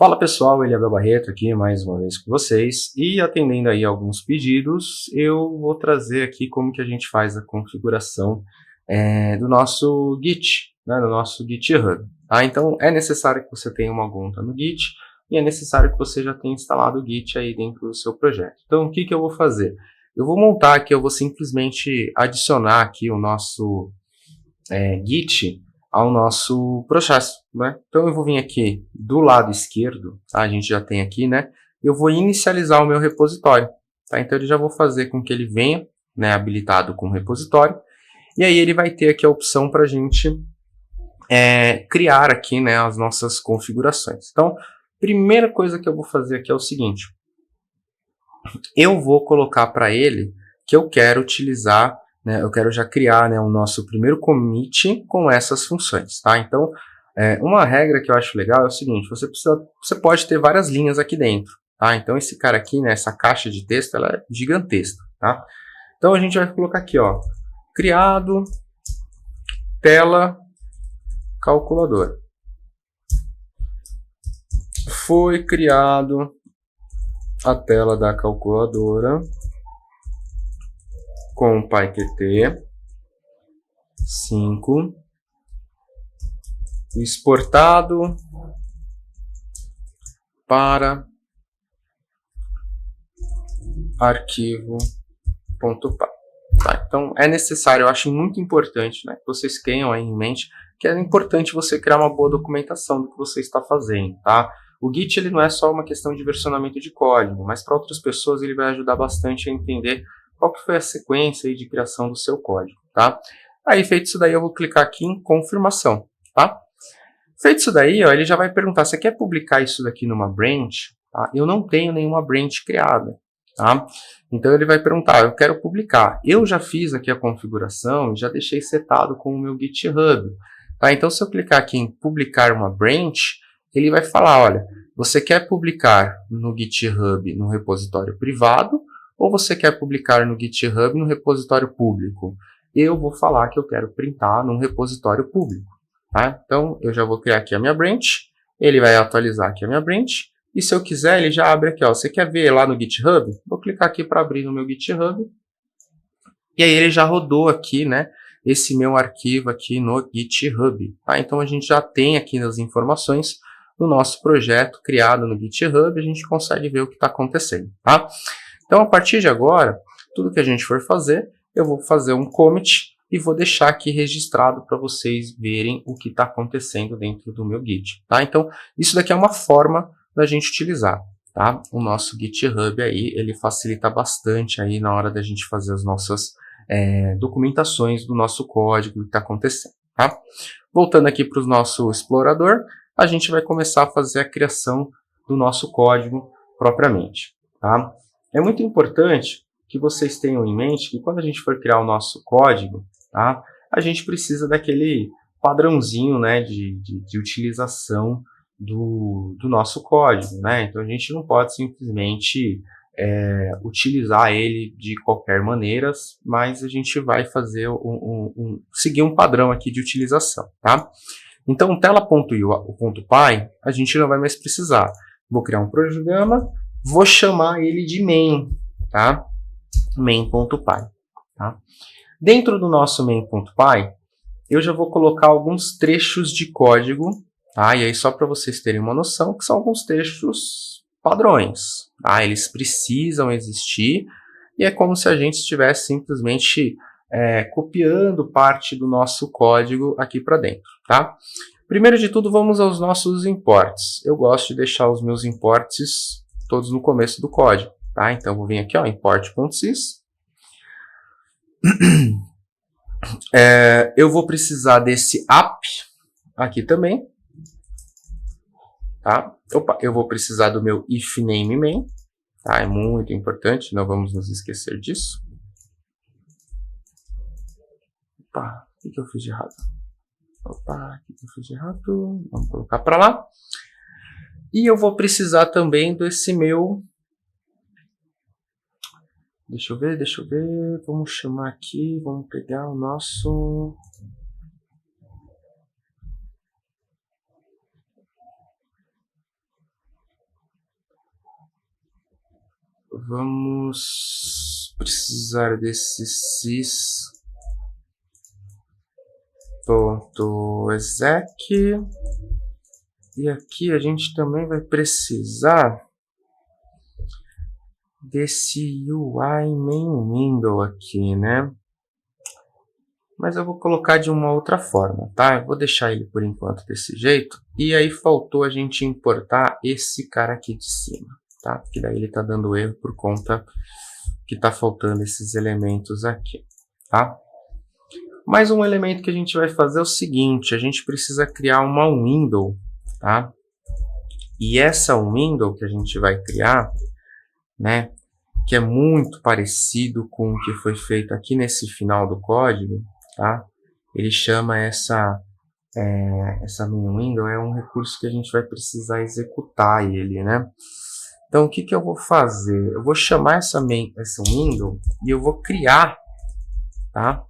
Fala pessoal, Eliabel Barreto aqui mais uma vez com vocês e atendendo aí alguns pedidos, eu vou trazer aqui como que a gente faz a configuração do nosso Git, né, do nosso GitHub. Tá? Então é necessário que você tenha uma conta no Git e é necessário que você já tenha instalado o Git aí dentro do seu projeto. Então o que eu vou fazer? Eu vou montar aqui, eu vou simplesmente adicionar aqui o nosso Git ao nosso processo, né? Então eu vou vir aqui do lado esquerdo, tá? A gente já tem aqui, né? Eu vou inicializar o meu repositório, tá? Então eu já vou fazer com que ele venha, né, habilitado com repositório, e aí ele vai ter aqui a opção para a gente criar aqui, né, as nossas configurações. Então, primeira coisa que eu vou fazer aqui é o seguinte: eu vou colocar para ele que eu quero utilizar, né, eu quero já criar, né, o nosso primeiro commit com essas funções, tá? Então, uma regra que eu acho legal é o seguinte: você pode ter várias linhas aqui dentro, tá? Então esse cara aqui, né, essa caixa de texto, ela é gigantesca, tá? Então a gente vai colocar aqui, ó, criado tela calculadora. Foi criado a tela da calculadora com PyQt 5, exportado para arquivo.py. Tá? Então é necessário, eu acho muito importante, né, que vocês tenham aí em mente que é importante você criar uma boa documentação do que você está fazendo, tá? O Git ele não é só uma questão de versionamento de código, mas para outras pessoas ele vai ajudar bastante a entender qual que foi a sequência aí de criação do seu código, tá? Aí, feito isso daí, eu vou clicar aqui em confirmação, tá? Feito isso daí, ó, ele já vai perguntar: você quer publicar isso daqui numa branch? Tá? Eu não tenho nenhuma branch criada, tá? Então ele vai perguntar: eu quero publicar. Eu já fiz aqui a configuração e já deixei setado com o meu GitHub, tá? Então se eu clicar aqui em publicar uma branch, ele vai falar: olha, você quer publicar no GitHub no repositório privado ou você quer publicar no GitHub no repositório público? Eu vou falar que eu quero printar num repositório público. Tá? Então eu já vou criar aqui a minha branch, ele vai atualizar aqui a minha branch, e se eu quiser ele já abre aqui, ó. Você quer ver lá no GitHub? Vou clicar aqui para abrir no meu GitHub, e aí ele já rodou aqui, né, esse meu arquivo aqui no GitHub. Tá? Então a gente já tem aqui as informações do nosso projeto criado no GitHub, a gente consegue ver o que está acontecendo. Tá? Então a partir de agora, tudo que a gente for fazer, eu vou fazer um commit e vou deixar aqui registrado para vocês verem o que está acontecendo dentro do meu Git. Tá? Então, isso daqui é uma forma da gente utilizar. Tá? O nosso GitHub aí, ele facilita bastante aí na hora da gente fazer as nossas documentações do nosso código, que está acontecendo. Tá? Voltando aqui para o nosso explorador, a gente vai começar a fazer a criação do nosso código propriamente. Tá? É muito importante que vocês tenham em mente que quando a gente for criar o nosso código, tá, a gente precisa daquele padrãozinho, né, de utilização do nosso código, né? Então a gente não pode simplesmente utilizar ele de qualquer maneira, mas a gente vai fazer seguir um padrão aqui de utilização, tá? Então tela.py a gente não vai mais precisar. Vou criar um programa, vou chamar ele de main, tá? main.py. Tá? Dentro do nosso main.py, eu já vou colocar alguns trechos de código, tá? E aí só para vocês terem uma noção, que são alguns trechos padrões, tá? Eles precisam existir e é como se a gente estivesse simplesmente copiando parte do nosso código aqui para dentro, tá? Primeiro de tudo, vamos aos nossos imports. Eu gosto de deixar os meus imports todos no começo do código. Tá? Então, vou vir aqui, ó, import.sys. Eu vou precisar desse app aqui também. Tá? Opa, eu vou precisar do meu if name main. Tá? É muito importante, não vamos nos esquecer disso. Opa, o que eu fiz de errado? Opa, o que eu fiz de errado? Vamos colocar para lá. E eu vou precisar também desse meu... Deixa eu ver, vamos chamar aqui, vamos pegar o nosso... vamos precisar desse sys.exec. E aqui a gente também vai precisar desse UI main window aqui, né? Mas eu vou colocar de uma outra forma, tá? Eu vou deixar ele por enquanto desse jeito. E aí faltou a gente importar esse cara aqui de cima, tá? Porque daí ele tá dando erro por conta que tá faltando esses elementos aqui, tá? Mais um elemento que a gente vai fazer é o seguinte, a gente precisa criar uma window, tá? E essa window que a gente vai criar, né, que é muito parecido com o que foi feito aqui nesse final do código, tá? Ele chama essa main window, é um recurso que a gente vai precisar executar ele, né? Então, o que eu vou fazer? Eu vou chamar essa window e eu vou criar, tá,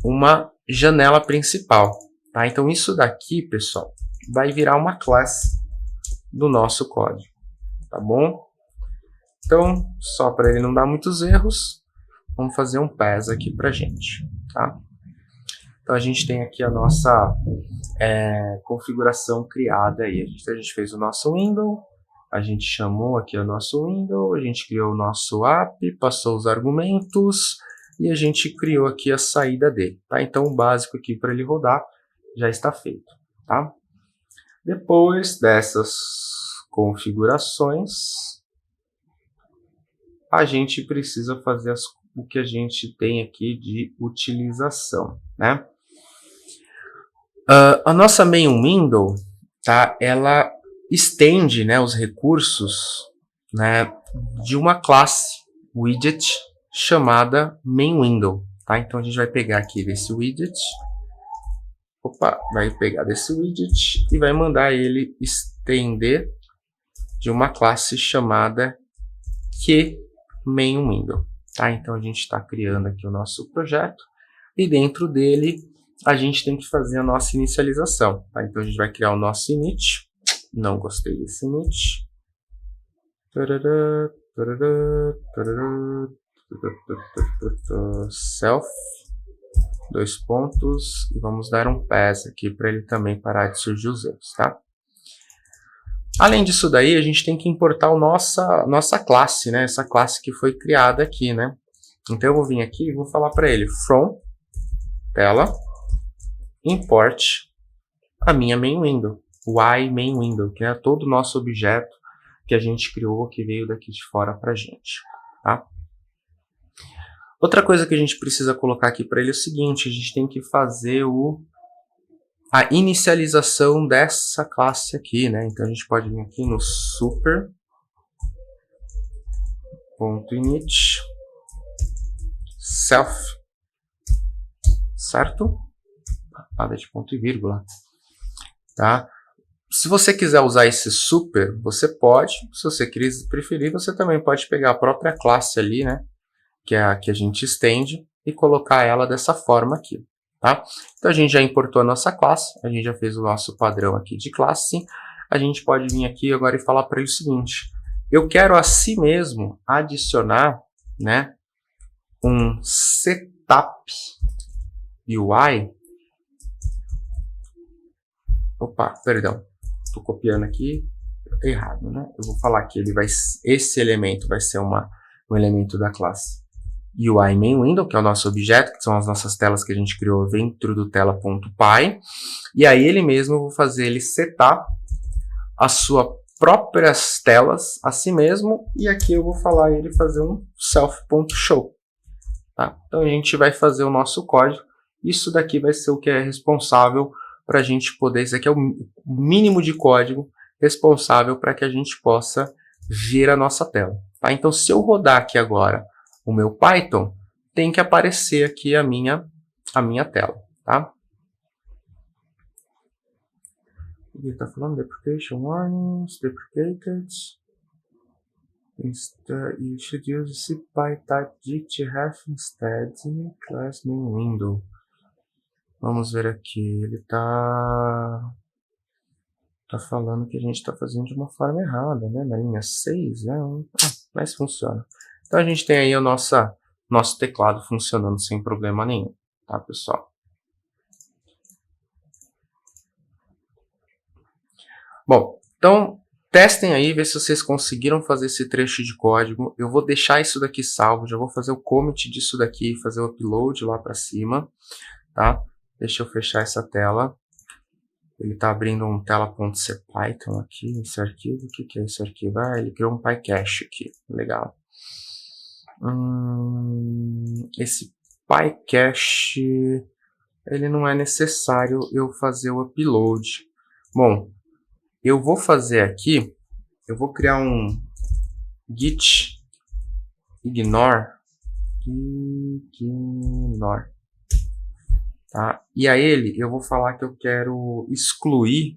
uma janela principal, tá? Então, isso daqui, pessoal, vai virar uma classe do nosso código, tá bom? Então, só para ele não dar muitos erros, vamos fazer um pass aqui pra gente, tá? Então, a gente tem aqui a nossa configuração criada aí. A gente fez o nosso window, a gente chamou aqui o nosso window, a gente criou o nosso app, passou os argumentos e a gente criou aqui a saída dele, tá? Então, o básico aqui para ele rodar já está feito, tá? Depois dessas configurações, a gente precisa fazer o que a gente tem aqui de utilização, né? A nossa main window, tá? Ela estende, né, os recursos, né, de uma classe widget chamada main window, tá? Então a gente vai pegar aqui desse widget, vai pegar desse widget e vai mandar ele estender de uma classe chamada QMainWindow, tá? Então a gente está criando aqui o nosso projeto e dentro dele a gente tem que fazer a nossa inicialização, tá? Então a gente vai criar o nosso init. Não gostei desse init. Self, dois pontos, e vamos dar um pass aqui para ele também parar de surgir os erros, tá? Além disso daí, a gente tem que importar a nossa classe, né? Essa classe que foi criada aqui, né? Então eu vou vir aqui e vou falar para ele from tela import a minha main window, o main window, que é todo o nosso objeto que a gente criou, que veio daqui de fora para a gente, tá? Outra coisa que a gente precisa colocar aqui para ele é o seguinte, a gente tem que fazer a inicialização dessa classe aqui, né? Então a gente pode vir aqui no super.init self, certo? Nada de ponto e vírgula, tá? Se você quiser usar esse super, você pode. Se você preferir, você também pode pegar a própria classe ali, né? Que é a que a gente estende e colocar ela dessa forma aqui, tá? Então a gente já importou a nossa classe, a gente já fez o nosso padrão aqui de classe. A gente pode vir aqui agora e falar para ele o seguinte: eu quero a si mesmo adicionar, né, um setup UI. Opa, perdão, estou copiando aqui errado, né? Eu vou falar que esse elemento vai ser um elemento da classe UI main window, que é o nosso objeto, que são as nossas telas que a gente criou dentro do tela.py. E aí ele mesmo, eu vou fazer ele setar as suas próprias telas a si mesmo, e aqui eu vou falar ele fazer um self.show. Tá? Então a gente vai fazer o nosso código. Isso daqui vai ser o que é responsável para a gente poder, isso aqui é o mínimo de código responsável para que a gente possa ver a nossa tela. Tá? Então se eu rodar aqui agora o meu Python, tem que aparecer aqui a minha tela. Tá? Ele está falando deprecation warnings, deprecated. You should use cpy-type gtref instead, class main window. Vamos ver aqui, ele está Tá falando que a gente está fazendo de uma forma errada, né? Na linha 6, né? Mas funciona. Então a gente tem aí o nosso teclado funcionando sem problema nenhum, tá, pessoal? Bom, então testem aí, ver se vocês conseguiram fazer esse trecho de código. Eu vou deixar isso daqui salvo, já vou fazer o commit disso daqui, fazer o upload lá para cima, tá? Deixa eu fechar essa tela. Ele está abrindo um tela.cpython aqui, esse arquivo. O que é esse arquivo? Ah, ele criou um PyCache aqui. Legal. Esse PyCache, ele não é necessário eu fazer o upload. Bom, eu vou fazer aqui, eu vou criar um git ignore, tá? E a ele eu vou falar que eu quero excluir,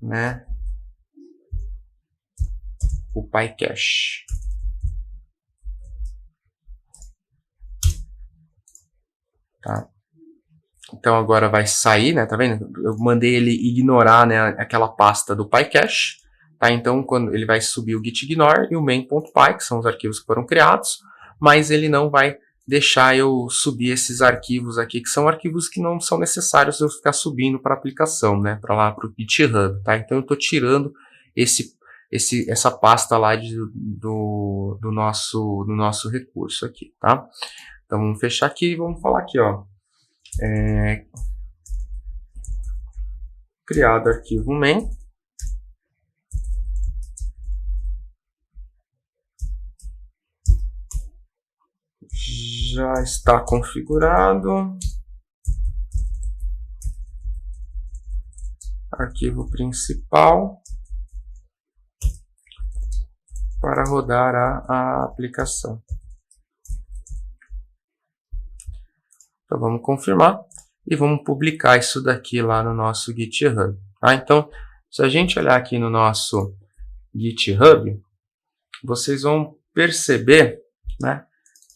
né, o PyCache. Tá? Então agora vai sair, né? Tá vendo? Eu mandei ele ignorar, né, aquela pasta do PyCache. Tá? Então quando ele vai subir o git ignore e o main.py, que são os arquivos que foram criados, mas ele não vai deixar eu subir esses arquivos aqui, que são arquivos que não são necessários eu ficar subindo para a aplicação, né? Para lá para o GitHub, tá? Então eu estou tirando essa pasta lá do nosso recurso aqui, tá? Então vamos fechar aqui e vamos falar aqui, ó. Criado arquivo main. Já está configurado. Arquivo principal para rodar a aplicação. Então vamos confirmar e vamos publicar isso daqui lá no nosso GitHub. Tá? Então, se a gente olhar aqui no nosso GitHub, vocês vão perceber, né,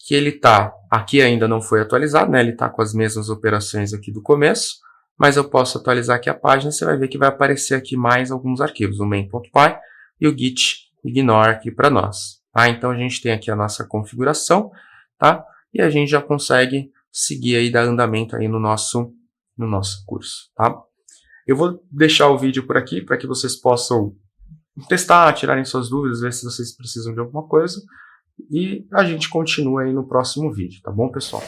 que ele está, aqui ainda não foi atualizado, né, ele está com as mesmas operações aqui do começo, mas eu posso atualizar aqui a página, você vai ver que vai aparecer aqui mais alguns arquivos, o main.py e o git ignore aqui para nós. Tá? Então a gente tem aqui a nossa configuração, tá? E a gente já consegue seguir aí, dar andamento aí no nosso curso. Tá? Eu vou deixar o vídeo por aqui para que vocês possam testar, tirarem suas dúvidas, ver se vocês precisam de alguma coisa. E a gente continua aí no próximo vídeo, tá bom, pessoal?